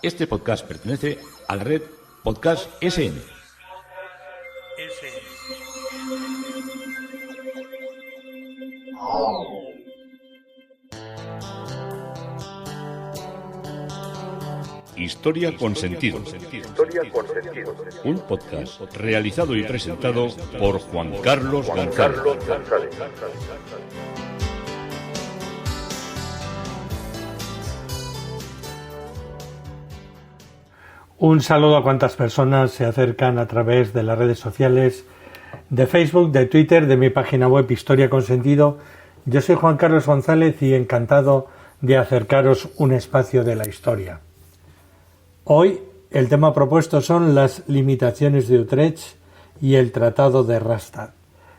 Este podcast pertenece a la red Podcast SN. Historia con sentido. Un podcast realizado y presentado por Juan Carlos González. Un saludo a cuantas personas se acercan a través de las redes sociales de Facebook, de Twitter, de mi página web Historia con Sentido. Yo soy Juan Carlos González y encantado de acercaros un espacio de la historia. Hoy el tema propuesto son las limitaciones de Utrecht y el Tratado de Rastatt.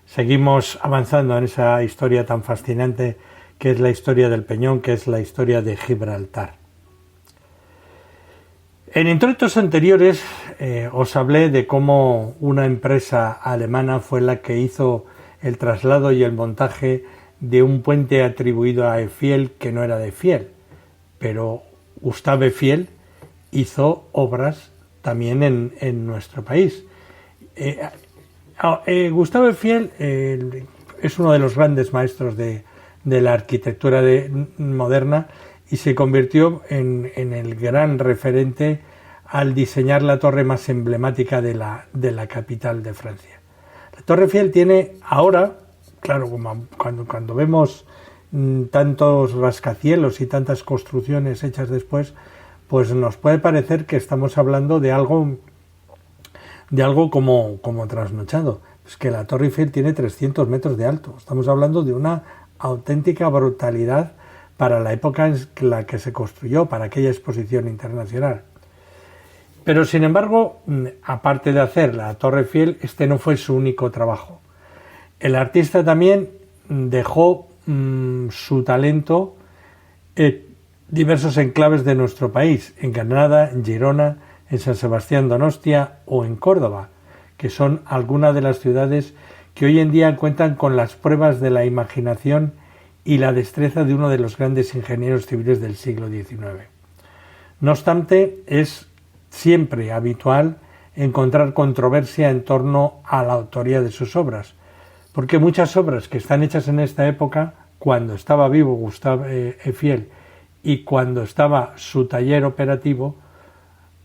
Seguimos avanzando en esa historia tan fascinante que es la historia del Peñón, que es la historia de Gibraltar. En introitos anteriores os hablé de cómo una empresa alemana fue la que hizo el traslado y el montaje de un puente atribuido a Eiffel que no era de Eiffel, pero Gustave Eiffel hizo obras también en nuestro país. Gustave Eiffel es uno de los grandes maestros de la arquitectura moderna y se convirtió en el gran referente al diseñar la torre más emblemática de la capital de Francia. La Torre Eiffel tiene ahora, claro, cuando vemos tantos rascacielos y tantas construcciones hechas después, pues nos puede parecer que estamos hablando de algo como trasnochado. Es que la Torre Eiffel tiene 300 metros de alto. Estamos hablando de una auténtica brutalidad para la época en la que se construyó, para aquella exposición internacional. Pero sin embargo, aparte de hacer la Torre Eiffel, este no fue su único trabajo. El artista también dejó su talento en diversos enclaves de nuestro país, en Granada, en Girona, en San Sebastián, Donostia o en Córdoba, que son algunas de las ciudades que hoy en día cuentan con las pruebas de la imaginación y la destreza de uno de los grandes ingenieros civiles del siglo XIX. No obstante, es siempre habitual encontrar controversia en torno a la autoría de sus obras, porque muchas obras que están hechas en esta época, cuando estaba vivo Gustave Eiffel y cuando estaba su taller operativo,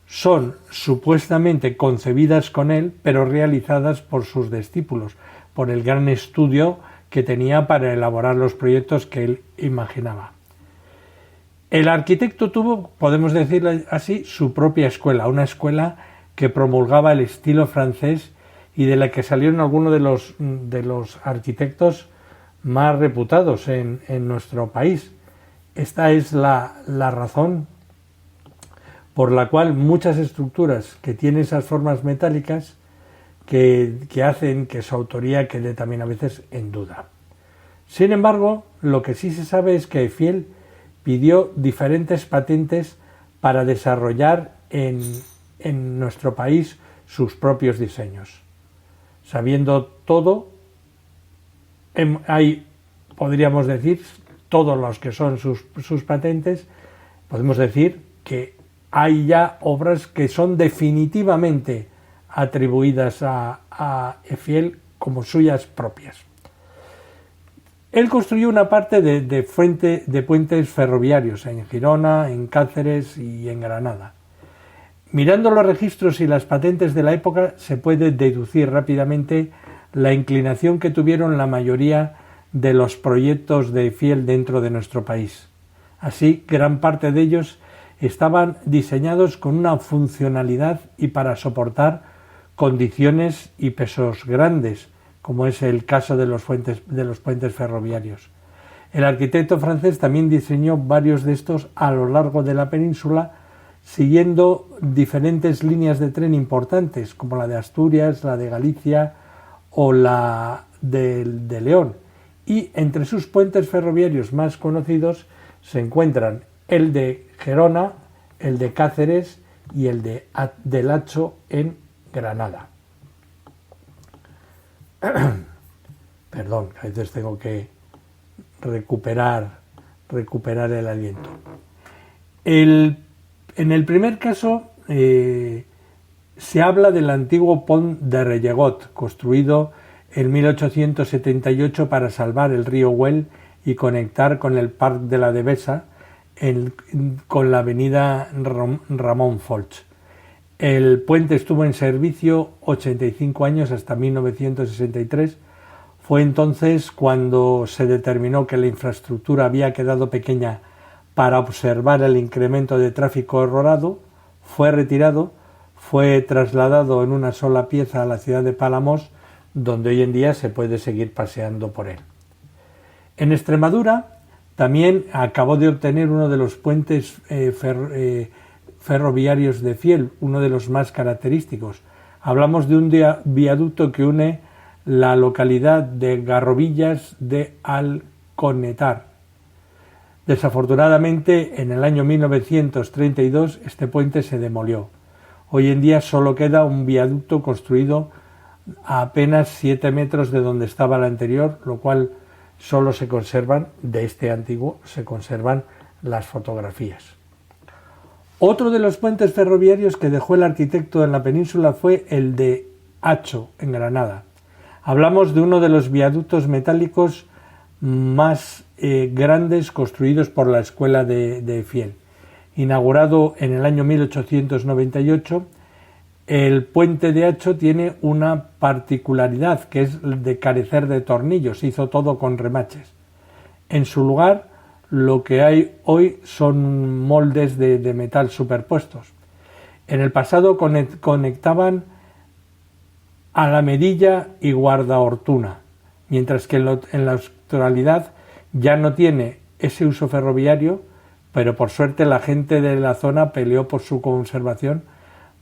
son supuestamente concebidas con él, pero realizadas por sus discípulos, por el gran estudio que tenía para elaborar los proyectos que él imaginaba. El arquitecto tuvo, podemos decirlo así, su propia escuela, una escuela que promulgaba el estilo francés y de la que salieron algunos de los arquitectos más reputados en nuestro país. Esta es la razón por la cual muchas estructuras que tienen esas formas metálicas que hacen que su autoría quede también a veces en duda. Sin embargo, lo que sí se sabe es que Eiffel pidió diferentes patentes para desarrollar en nuestro país sus propios diseños. Sabiendo todo, hay, podríamos decir, todos los que son sus patentes, podemos decir que hay ya obras que son definitivamente atribuidas a Eiffel como suyas propias. Él construyó una parte de puentes ferroviarios en Girona, en Cáceres y en Granada. Mirando los registros y las patentes de la época se puede deducir rápidamente la inclinación que tuvieron la mayoría de los proyectos de Eiffel dentro de nuestro país. Así, gran parte de ellos estaban diseñados con una funcionalidad y para soportar condiciones y pesos grandes, como es el caso de los puentes ferroviarios. El arquitecto francés también diseñó varios de estos a lo largo de la península, siguiendo diferentes líneas de tren importantes, como la de Asturias, la de Galicia o la de León. Y entre sus puentes ferroviarios más conocidos se encuentran el de Gerona, el de Cáceres y el del Hacho en Granada. Perdón, a veces tengo que recuperar el aliento. El En el primer caso se habla del antiguo pont de Rellegot, construido en 1878 para salvar el río Güell y conectar con el Parc de la Devesa con la avenida Ramon Folch. El puente estuvo en servicio 85 años hasta 1963. Fue entonces cuando se determinó que la infraestructura había quedado pequeña para observar el incremento de tráfico rodado. Fue retirado, fue trasladado en una sola pieza a la ciudad de Palamos, donde hoy en día se puede seguir paseando por él. En Extremadura también acabó de obtener uno de los puentes ferroviarios de Fiel, uno de los más característicos. Hablamos de un viaducto que une la localidad de Garrovillas de Alconetar. Desafortunadamente, en el año 1932 este puente se demolió. Hoy en día solo queda un viaducto construido a apenas 7 metros de donde estaba el anterior, lo cual solo se conservan, de este antiguo, se conservan las fotografías. Otro de los puentes ferroviarios que dejó el arquitecto en la península fue el de Hacho, en Granada. Hablamos de uno de los viaductos metálicos más grandes construidos por la Escuela de Fiel. Inaugurado en el año 1898, el puente de Hacho tiene una particularidad, que es de carecer de tornillos, se hizo todo con remaches. En su lugar, lo que hay hoy son moldes de metal superpuestos. En el pasado conectaban a La Medilla y Guardaortuna, mientras que en la actualidad ya no tiene ese uso ferroviario, pero por suerte la gente de la zona peleó por su conservación,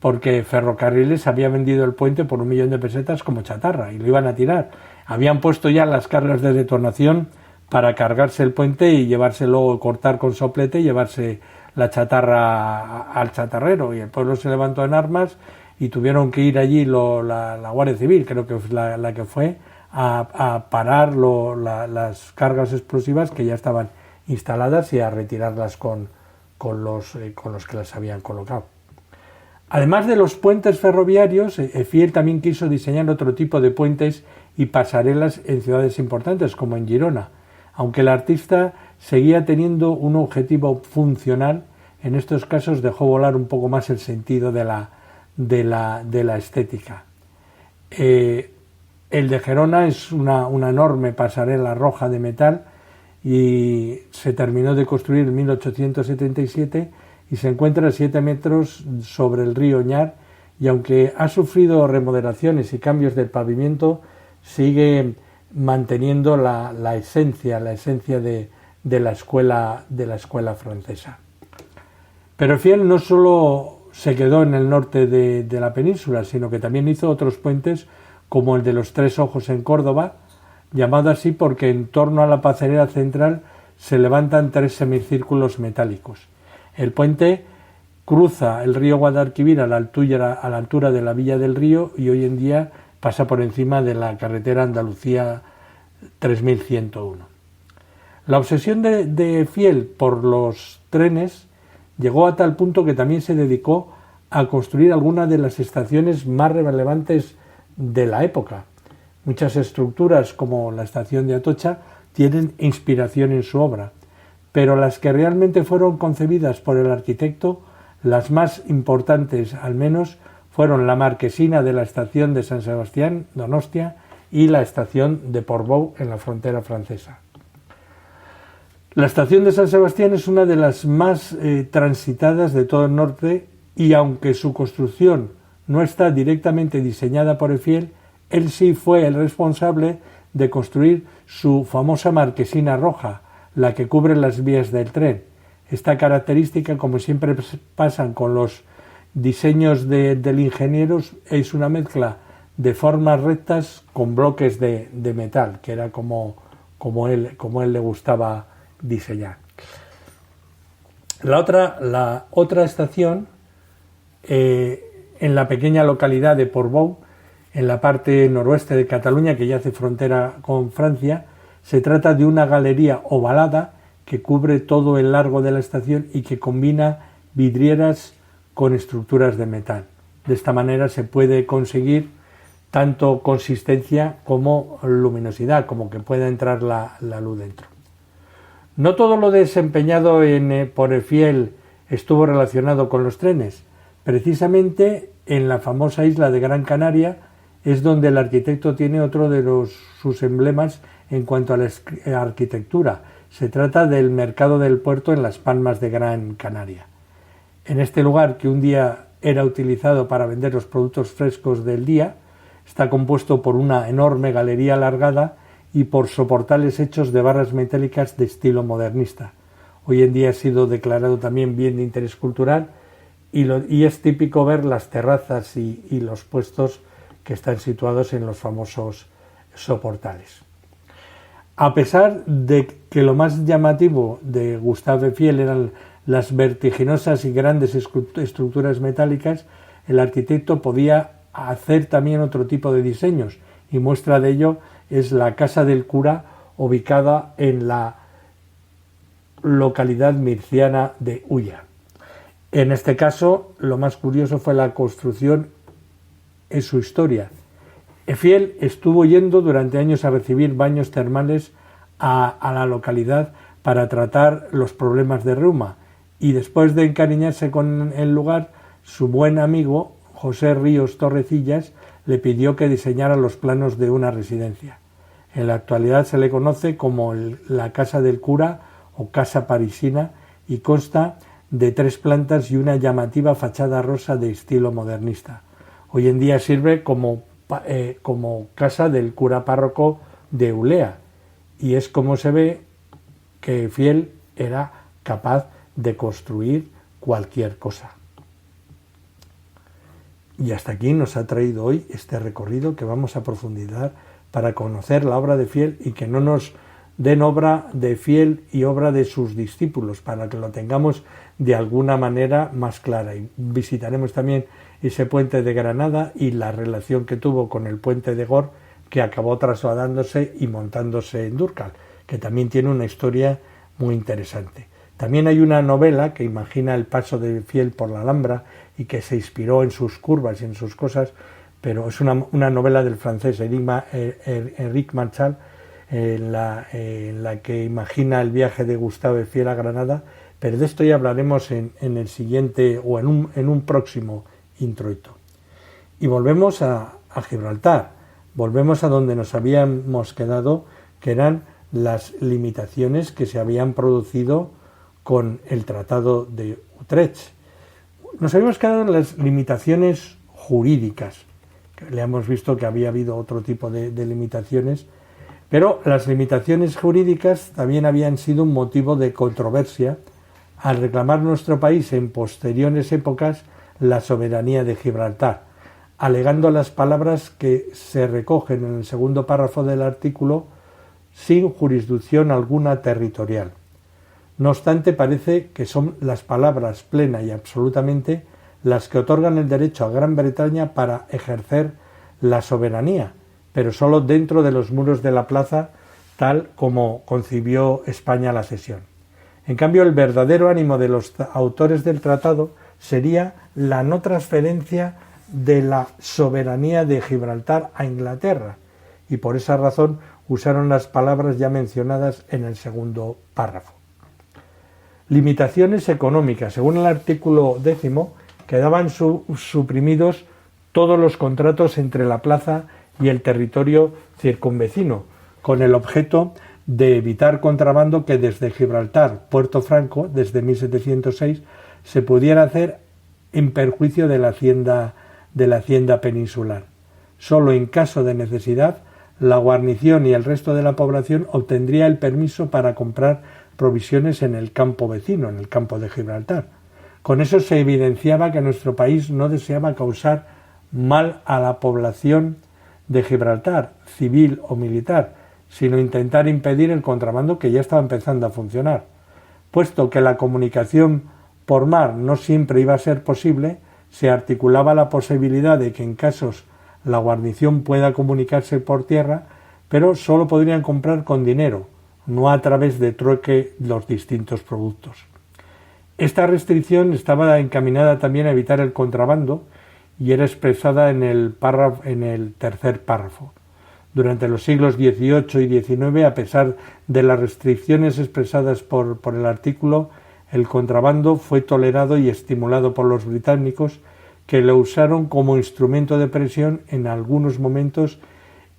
porque Ferrocarriles había vendido el puente por 1 millón de pesetas como chatarra y lo iban a tirar. Habían puesto ya las cargas de detonación para cargarse el puente y llevárselo, cortar con soplete y llevarse la chatarra al chatarrero, y el pueblo se levantó en armas y tuvieron que ir allí la Guardia Civil, creo que fue la que fue a parar las cargas explosivas que ya estaban instaladas y a retirarlas con los que las habían colocado. Además de los puentes ferroviarios, Fiel también quiso diseñar otro tipo de puentes y pasarelas en ciudades importantes, como en Girona. Aunque el artista seguía teniendo un objetivo funcional, en estos casos dejó volar un poco más el sentido de la estética. El de Gerona es una enorme pasarela roja de metal y se terminó de construir en 1877 y se encuentra a 7 metros sobre el río Oñar, y aunque ha sufrido remodelaciones y cambios del pavimento, sigue manteniendo la esencia de la escuela francesa. Pero Fiel no solo se quedó en el norte de la península, sino que también hizo otros puentes, como el de los Tres Ojos en Córdoba, llamado así porque en torno a la pasarela central se levantan 3 semicírculos metálicos. El puente cruza el río Guadalquivir a la altura de la Villa del Río y hoy en día pasa por encima de la carretera Andalucía 3101. La obsesión de Fiel por los trenes llegó a tal punto que también se dedicó a construir algunas de las estaciones más relevantes de la época. Muchas estructuras, como la estación de Atocha, tienen inspiración en su obra, pero las que realmente fueron concebidas por el arquitecto, las más importantes al menos, fueron la marquesina de la estación de San Sebastián, Donostia, y la estación de Portbou, en la frontera francesa. La estación de San Sebastián es una de las más transitadas de todo el norte, y aunque su construcción no está directamente diseñada por Fiel, él sí fue el responsable de construir su famosa marquesina roja, la que cubre las vías del tren. Esta característica, como siempre pasan con los diseños del ingeniero, es una mezcla de formas rectas con bloques de metal, que era como él le gustaba diseñar. La otra estación, en la pequeña localidad de Portbou, en la parte noroeste de Cataluña, que ya hace frontera con Francia, se trata de una galería ovalada que cubre todo el largo de la estación y que combina vidrieras con estructuras de metal. De esta manera se puede conseguir tanto consistencia como luminosidad, como que pueda entrar la luz dentro. No todo lo desempeñado por Eiffel estuvo relacionado con los trenes. Precisamente en la famosa isla de Gran Canaria es donde el arquitecto tiene otro de sus emblemas en cuanto a la arquitectura. Se trata del mercado del puerto en Las Palmas de Gran Canaria. En este lugar, que un día era utilizado para vender los productos frescos del día, está compuesto por una enorme galería alargada y por soportales hechos de barras metálicas de estilo modernista. Hoy en día ha sido declarado también bien de interés cultural y es típico ver las terrazas y los puestos que están situados en los famosos soportales. A pesar de que lo más llamativo de Gustave Eiffel eran las vertiginosas y grandes estructuras metálicas, el arquitecto podía hacer también otro tipo de diseños, y muestra de ello es la Casa del Cura, ubicada en la localidad murciana de Ulla. En este caso, lo más curioso fue la construcción en su historia. Eiffel estuvo yendo durante años a recibir baños termales a la localidad para tratar los problemas de reuma, y después de encariñarse con el lugar, su buen amigo José Ríos Torrecillas le pidió que diseñara los planos de una residencia. En la actualidad se le conoce como la Casa del Cura o Casa Parisina y consta de 3 plantas y una llamativa fachada rosa de estilo modernista. Hoy en día sirve como casa del cura párroco de Ulea, y es como se ve que Eiffel era capaz de construir cualquier cosa. Y hasta aquí nos ha traído hoy este recorrido que vamos a profundizar para conocer la obra de Eiffel y que no nos den obra de Eiffel y obra de sus discípulos, para que lo tengamos de alguna manera más clara. Y visitaremos también ese puente de Granada y la relación que tuvo con el puente de Gor, que acabó trasladándose y montándose en Dúrcal, que también tiene una historia muy interesante. También hay una novela que imagina el paso de Eiffel por la Alhambra y que se inspiró en sus curvas y en sus cosas, pero es una novela del francés Éric Marchal, en la que imagina el viaje de Gustave Eiffel a Granada, pero de esto ya hablaremos en el siguiente o en un próximo introito. Y volvemos a Gibraltar, volvemos a donde nos habíamos quedado, que eran las limitaciones que se habían producido con el Tratado de Utrecht. Nos habíamos quedado en las limitaciones jurídicas, que le hemos visto que había habido otro tipo de limitaciones, pero las limitaciones jurídicas también habían sido un motivo de controversia al reclamar nuestro país en posteriores épocas la soberanía de Gibraltar, alegando las palabras que se recogen en el segundo párrafo del artículo sin jurisdicción alguna territorial. No obstante, parece que son las palabras plena y absolutamente las que otorgan el derecho a Gran Bretaña para ejercer la soberanía, pero solo dentro de los muros de la plaza, tal como concibió España la cesión. En cambio, el verdadero ánimo de los autores del tratado sería la no transferencia de la soberanía de Gibraltar a Inglaterra, y por esa razón usaron las palabras ya mencionadas en el segundo párrafo. Limitaciones económicas. Según el artículo 10, quedaban suprimidos todos los contratos entre la plaza y el territorio circunvecino, con el objeto de evitar contrabando que desde Gibraltar, Puerto Franco, desde 1706, se pudiera hacer en perjuicio de la hacienda peninsular. Solo en caso de necesidad, la guarnición y el resto de la población obtendría el permiso para comprar provisiones en el campo vecino, en el campo de Gibraltar. Con eso se evidenciaba que nuestro país no deseaba causar mal a la población de Gibraltar, civil o militar, sino intentar impedir el contrabando que ya estaba empezando a funcionar. Puesto que la comunicación por mar no siempre iba a ser posible, se articulaba la posibilidad de que en casos la guarnición pueda comunicarse por tierra, pero solo podrían comprar con dinero, no a través de trueque los distintos productos. Esta restricción estaba encaminada también a evitar el contrabando y era expresada en el tercer párrafo. Durante los siglos XVIII y XIX, a pesar de las restricciones expresadas por el artículo, el contrabando fue tolerado y estimulado por los británicos, que lo usaron como instrumento de presión en algunos momentos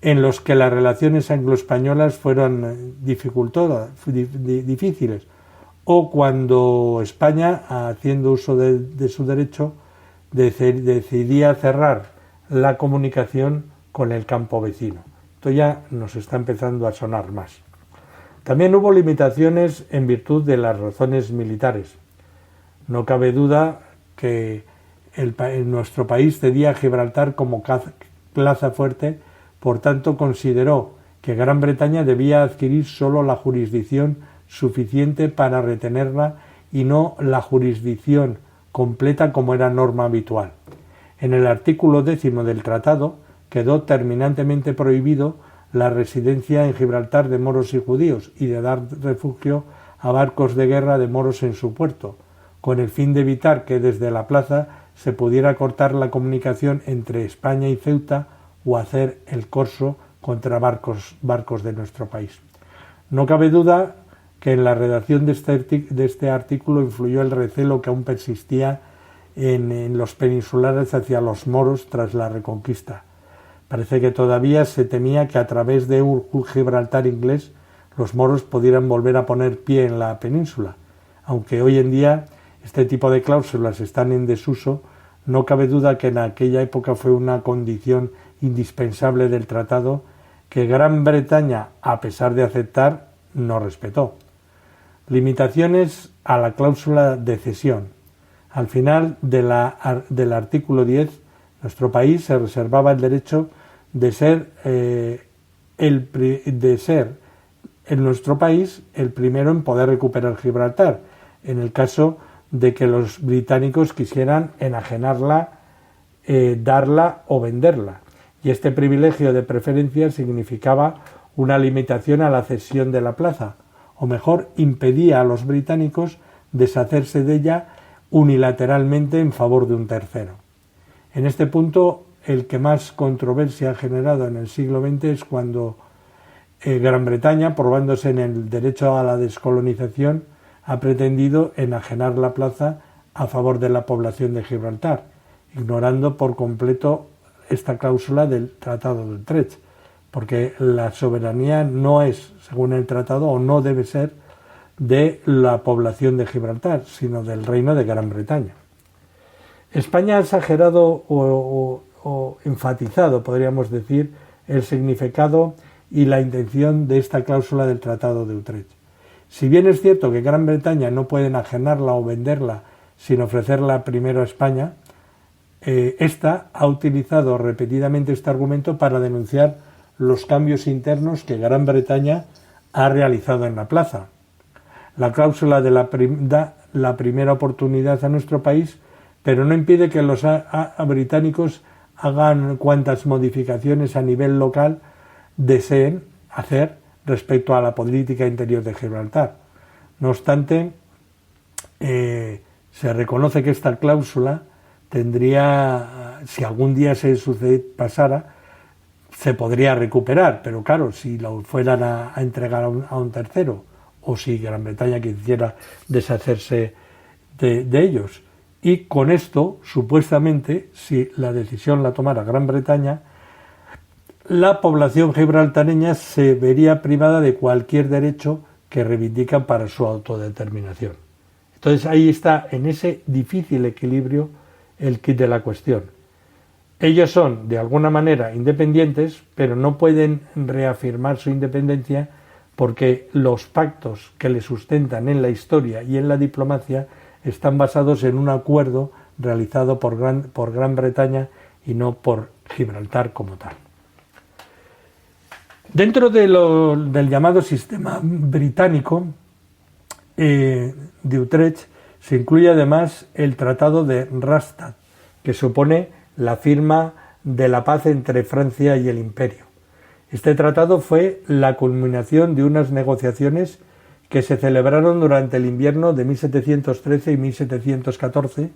en los que las relaciones anglo-españolas fueron difíciles, o cuando España, haciendo uso de su derecho, decidía cerrar la comunicación con el campo vecino. Esto ya nos está empezando a sonar más. También hubo limitaciones en virtud de las razones militares. No cabe duda que nuestro país cedía a Gibraltar como plaza fuerte, por tanto consideró que Gran Bretaña debía adquirir solo la jurisdicción suficiente para retenerla y no la jurisdicción completa como era norma habitual. En el artículo 10 del tratado quedó terminantemente prohibido la residencia en Gibraltar de moros y judíos y de dar refugio a barcos de guerra de moros en su puerto, con el fin de evitar que desde la plaza se pudiera cortar la comunicación entre España y Ceuta o hacer el corso contra barcos de nuestro país. No cabe duda que en la redacción de este artículo influyó el recelo que aún persistía en los peninsulares hacia los moros tras la Reconquista. Parece que todavía se temía que a través de un Gibraltar inglés los moros pudieran volver a poner pie en la península. Aunque hoy en día este tipo de cláusulas están en desuso, no cabe duda que en aquella época fue una condición indispensable del tratado que Gran Bretaña, a pesar de aceptar, no respetó. Limitaciones a la cláusula de cesión. Al final del artículo 10, nuestro país se reservaba el derecho de ser en nuestro país el primero en poder recuperar Gibraltar, en el caso de que los británicos quisieran enajenarla, darla o venderla. Y este privilegio de preferencia significaba una limitación a la cesión de la plaza, o mejor, impedía a los británicos deshacerse de ella unilateralmente en favor de un tercero. En este punto, el que más controversia ha generado en el siglo XX es cuando Gran Bretaña, probándose en el derecho a la descolonización, ha pretendido enajenar la plaza a favor de la población de Gibraltar, ignorando por completo esta cláusula del Tratado de Utrecht, porque la soberanía no es, según el tratado, o no debe ser de la población de Gibraltar, sino del Reino de Gran Bretaña. España ha exagerado o enfatizado, podríamos decir, el significado y la intención de esta cláusula del Tratado de Utrecht. Si bien es cierto que Gran Bretaña no puede enajenarla o venderla sin ofrecerla primero a España, esta ha utilizado repetidamente este argumento para denunciar los cambios internos que Gran Bretaña ha realizado en la plaza. La cláusula da la primera oportunidad a nuestro país, pero no impide que los británicos hagan cuantas modificaciones a nivel local deseen hacer respecto a la política interior de Gibraltar. No obstante, se reconoce que esta cláusula tendría, si algún día pasara, se podría recuperar, pero claro, si lo fueran a entregar a un tercero, o si Gran Bretaña quisiera deshacerse de ellos. Y con esto, supuestamente, si la decisión la tomara Gran Bretaña, la población gibraltareña se vería privada de cualquier derecho que reivindican para su autodeterminación. Entonces ahí está, en ese difícil equilibrio, el quid de la cuestión. Ellos son, de alguna manera, independientes, pero no pueden reafirmar su independencia porque los pactos que les sustentan en la historia y en la diplomacia están basados en un acuerdo realizado por Gran Bretaña y no por Gibraltar como tal. Dentro del llamado sistema británico de Utrecht se incluye además el Tratado de Rastatt, que supone la firma de la paz entre Francia y el Imperio. Este tratado fue la culminación de unas negociaciones que se celebraron durante el invierno de 1713 y 1714,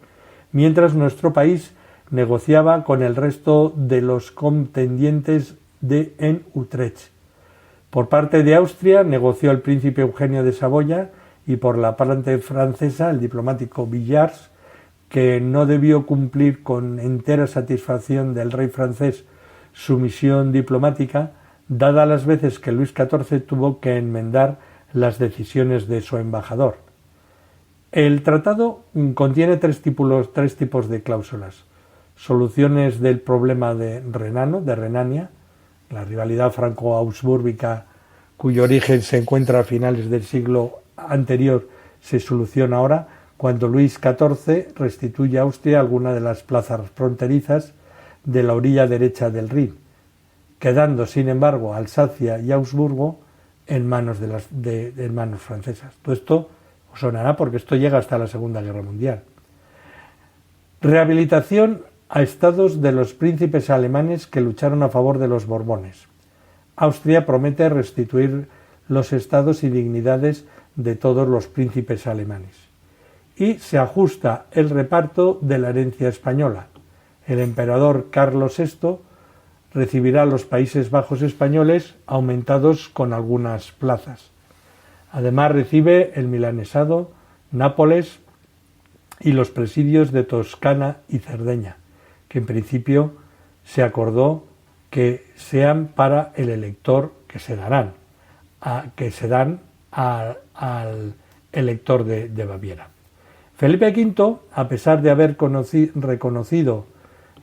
mientras nuestro país negociaba con el resto de los contendientes en Utrecht. Por parte de Austria negoció el príncipe Eugenio de Saboya y por la parte francesa el diplomático Villars, que no debió cumplir con entera satisfacción del rey francés su misión diplomática, dadas las veces que Luis XIV tuvo que enmendar las decisiones de su embajador. El tratado contiene tres tipos de cláusulas: soluciones del problema de Renania, la rivalidad franco-augsbúrgica cuyo origen se encuentra a finales del siglo anterior, se soluciona ahora cuando Luis XIV restituye a Austria alguna de las plazas fronterizas de la orilla derecha del Rin, quedando sin embargo Alsacia y Augsburgo en manos francesas. Todo esto os sonará porque esto llega hasta la Segunda Guerra Mundial. Rehabilitación a estados de los príncipes alemanes que lucharon a favor de los Borbones. Austria promete restituir los estados y dignidades de todos los príncipes alemanes. Y se ajusta el reparto de la herencia española. El emperador Carlos VI recibirá los Países Bajos españoles aumentados con algunas plazas. Además recibe el Milanesado, Nápoles y los presidios de Toscana y Cerdeña, que en principio se acordó que sean para el elector, que se dan al elector de Baviera. Felipe V, a pesar de haber reconocido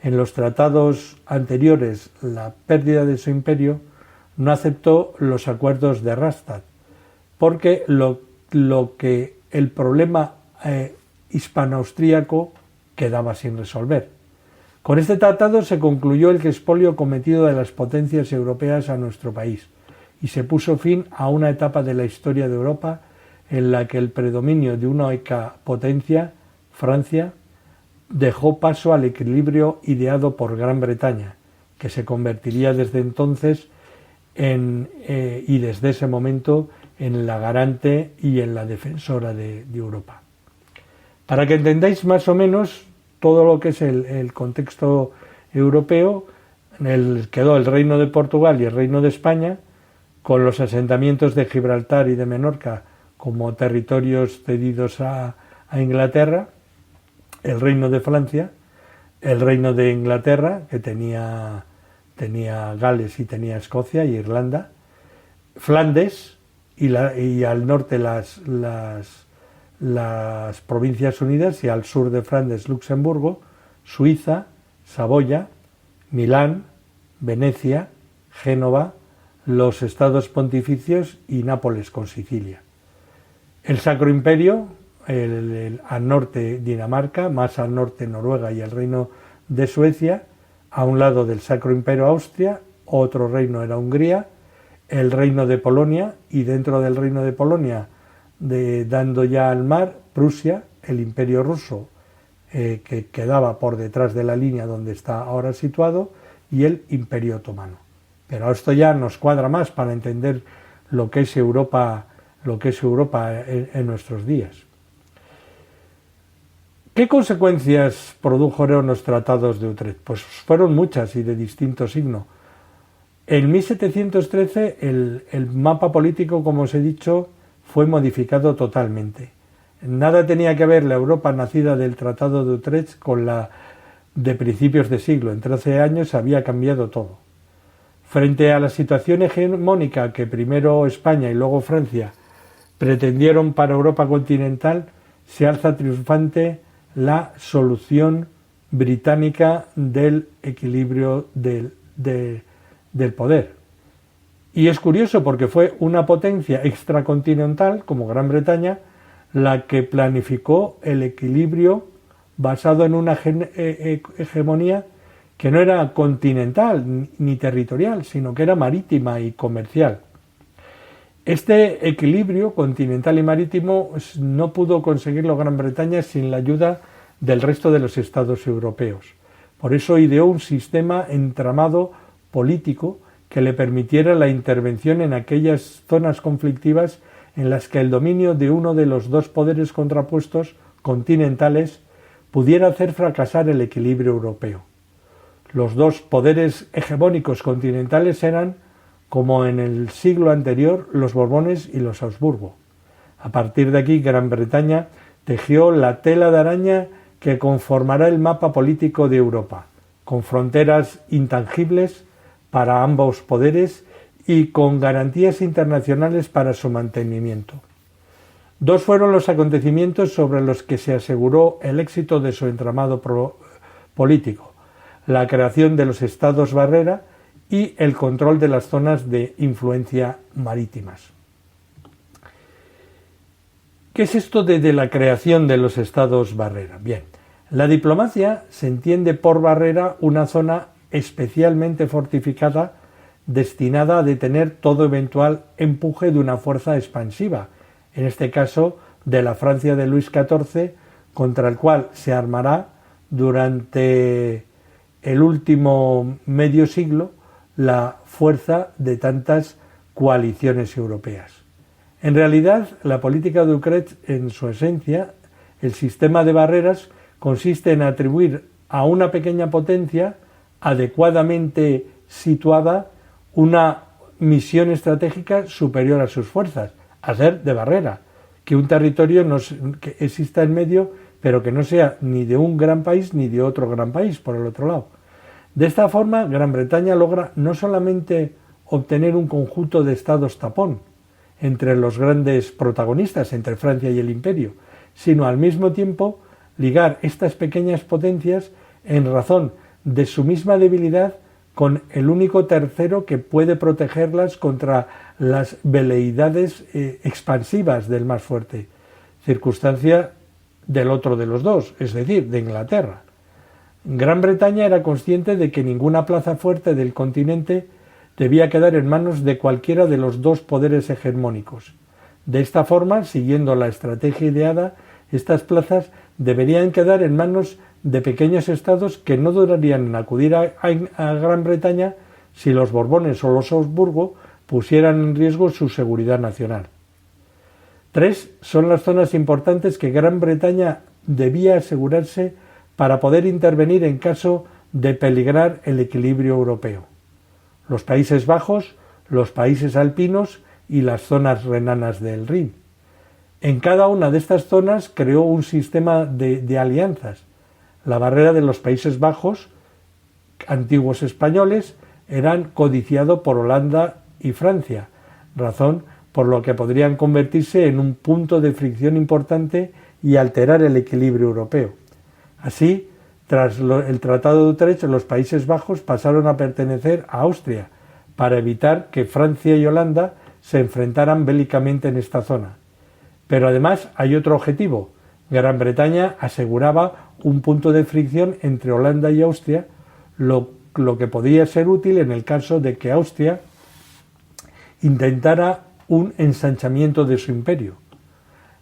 en los tratados anteriores la pérdida de su imperio, no aceptó los acuerdos de Rastatt, porque el problema hispano-austríaco quedaba sin resolver. Con este tratado se concluyó el expolio cometido de las potencias europeas a nuestro país y se puso fin a una etapa de la historia de Europa en la que el predominio de una única potencia, Francia, dejó paso al equilibrio ideado por Gran Bretaña, que se convertiría desde entonces y desde ese momento en la garante y en la defensora de Europa. Para que entendáis más o menos todo lo que es el contexto europeo, quedó el Reino de Portugal y el Reino de España, con los asentamientos de Gibraltar y de Menorca como territorios cedidos a Inglaterra, el Reino de Francia, el Reino de Inglaterra, que tenía Gales y tenía Escocia y Irlanda, Flandes y al norte las Provincias Unidas, y al sur de Flandes Luxemburgo, Suiza, Saboya, Milán, Venecia, Génova, los estados pontificios y Nápoles con Sicilia. El Sacro Imperio, al norte Dinamarca, más al norte Noruega y el Reino de Suecia, a un lado del Sacro Imperio Austria, otro reino era Hungría, el Reino de Polonia, y dentro del Reino de Polonia, dando ya al mar, Prusia, el Imperio Ruso, que quedaba por detrás de la línea donde está ahora situado, y el Imperio Otomano. Pero esto ya nos cuadra más para entender lo que es Europa en nuestros días. ¿Qué consecuencias produjeron los tratados de Utrecht? Pues fueron muchas y de distinto signo. En 1713 el mapa político, como os he dicho, fue modificado totalmente. Nada tenía que ver la Europa nacida del Tratado de Utrecht con la de principios de siglo. En 13 años había cambiado todo. Frente a la situación hegemónica que primero España y luego Francia pretendieron para Europa continental, se alza triunfante la solución británica del equilibrio del poder. Y es curioso porque fue una potencia extracontinental, como Gran Bretaña, la que planificó el equilibrio basado en una hegemonía que no era continental ni territorial, sino que era marítima y comercial. Este equilibrio continental y marítimo no pudo conseguirlo Gran Bretaña sin la ayuda del resto de los estados europeos. Por eso ideó un sistema entramado político que le permitiera la intervención en aquellas zonas conflictivas en las que el dominio de uno de los dos poderes contrapuestos continentales pudiera hacer fracasar el equilibrio europeo. Los dos poderes hegemónicos continentales eran, como en el siglo anterior, los Borbones y los Habsburgo. A partir de aquí, Gran Bretaña tejió la tela de araña que conformará el mapa político de Europa, con fronteras intangibles para ambos poderes y con garantías internacionales para su mantenimiento. Dos fueron los acontecimientos sobre los que se aseguró el éxito de su entramado político: la creación de los estados barrera y el control de las zonas de influencia marítimas. ¿Qué es esto de la creación de los estados barrera? Bien, la diplomacia se entiende por barrera una zona especialmente fortificada destinada a detener todo eventual empuje de una fuerza expansiva, en este caso de la Francia de Luis XIV, contra el cual se armará durante el último medio siglo la fuerza de tantas coaliciones europeas. En realidad, la política de Utrecht, en su esencia, el sistema de barreras, consiste en atribuir a una pequeña potencia adecuadamente situada una misión estratégica superior a sus fuerzas, a ser de barrera, que un territorio que exista en medio, pero que no sea ni de un gran país ni de otro gran país, por el otro lado. De esta forma, Gran Bretaña logra no solamente obtener un conjunto de estados tapón entre los grandes protagonistas, entre Francia y el Imperio, sino al mismo tiempo ligar estas pequeñas potencias en razón de su misma debilidad con el único tercero que puede protegerlas contra las veleidades expansivas del más fuerte, circunstancia del otro de los dos, es decir, de Inglaterra. Gran Bretaña era consciente de que ninguna plaza fuerte del continente debía quedar en manos de cualquiera de los dos poderes hegemónicos. De esta forma, siguiendo la estrategia ideada, estas plazas deberían quedar en manos de pequeños estados que no dudarían en acudir a Gran Bretaña si los Borbones o los Habsburgo pusieran en riesgo su seguridad nacional. 3 son las zonas importantes que Gran Bretaña debía asegurarse para poder intervenir en caso de peligrar el equilibrio europeo: los Países Bajos, los países alpinos y las zonas renanas del Rin. En cada una de estas zonas creó un sistema de alianzas. La barrera de los Países Bajos, antiguos españoles, eran codiciado por Holanda y Francia, razón por lo que podrían convertirse en un punto de fricción importante y alterar el equilibrio europeo. Así, tras el Tratado de Utrecht, los Países Bajos pasaron a pertenecer a Austria, para evitar que Francia y Holanda se enfrentaran bélicamente en esta zona. Pero además hay otro objetivo: Gran Bretaña aseguraba un punto de fricción entre Holanda y Austria, lo que podría ser útil en el caso de que Austria intentara un ensanchamiento de su imperio.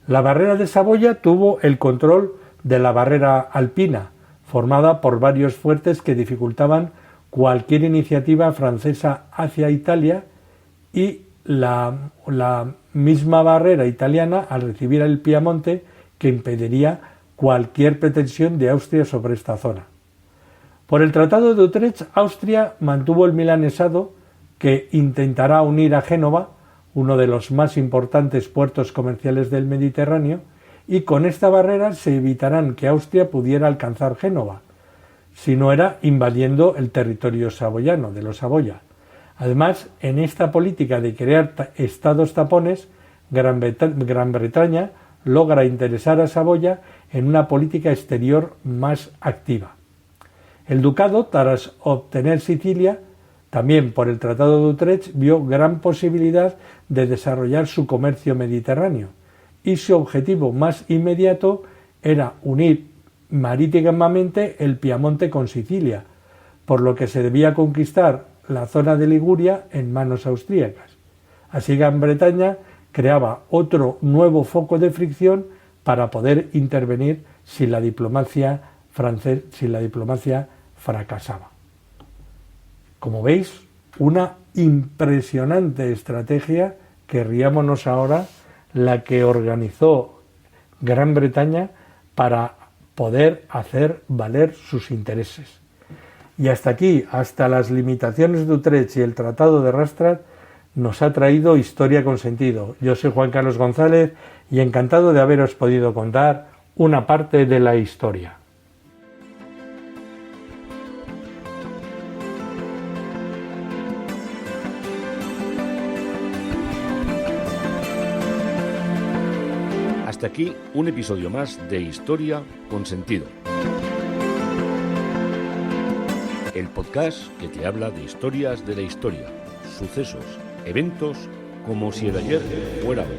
La barrera de Saboya tuvo el control de la barrera alpina, formada por varios fuertes que dificultaban cualquier iniciativa francesa hacia Italia, y la misma barrera italiana al recibir el Piamonte, que impediría cualquier pretensión de Austria sobre esta zona. Por el Tratado de Utrecht, Austria mantuvo el milanesado, que intentará unir a Génova, uno de los más importantes puertos comerciales del Mediterráneo, y con esta barrera se evitarán que Austria pudiera alcanzar Génova, si no era invadiendo el territorio saboyano, de los Saboya. Además, en esta política de crear estados tapones, Gran Bretaña logra interesar a Saboya en una política exterior más activa. El ducado, tras obtener Sicilia, también por el Tratado de Utrecht, vio gran posibilidad de desarrollar su comercio mediterráneo, y su objetivo más inmediato era unir marítimamente el Piamonte con Sicilia, por lo que se debía conquistar la zona de Liguria en manos austríacas. Así Gran Bretaña creaba otro nuevo foco de fricción para poder intervenir si la diplomacia fracasaba. Como veis, una impresionante estrategia que riámonos ahora la que organizó Gran Bretaña para poder hacer valer sus intereses. Y hasta aquí, hasta las limitaciones de Utrecht y el Tratado de Rastatt, nos ha traído Historia con Sentido. Yo soy Juan Carlos González y encantado de haberos podido contar una parte de la historia. Hasta aquí un episodio más de Historia con Sentido. El podcast que te habla de historias de la historia, sucesos, eventos, como si el ayer fuera hoy.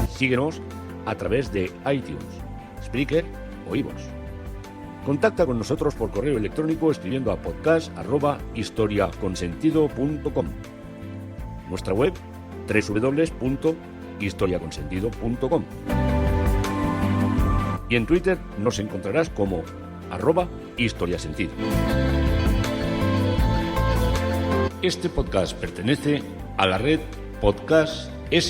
Síguenos a través de iTunes, Spreaker o iVoox. Contacta con nosotros por correo electrónico escribiendo a podcast@historiaconsentido.com. Nuestra web www.historiaconsentido.com. Y en Twitter nos encontrarás como @historiasentido. Este podcast pertenece a la red Podcast S.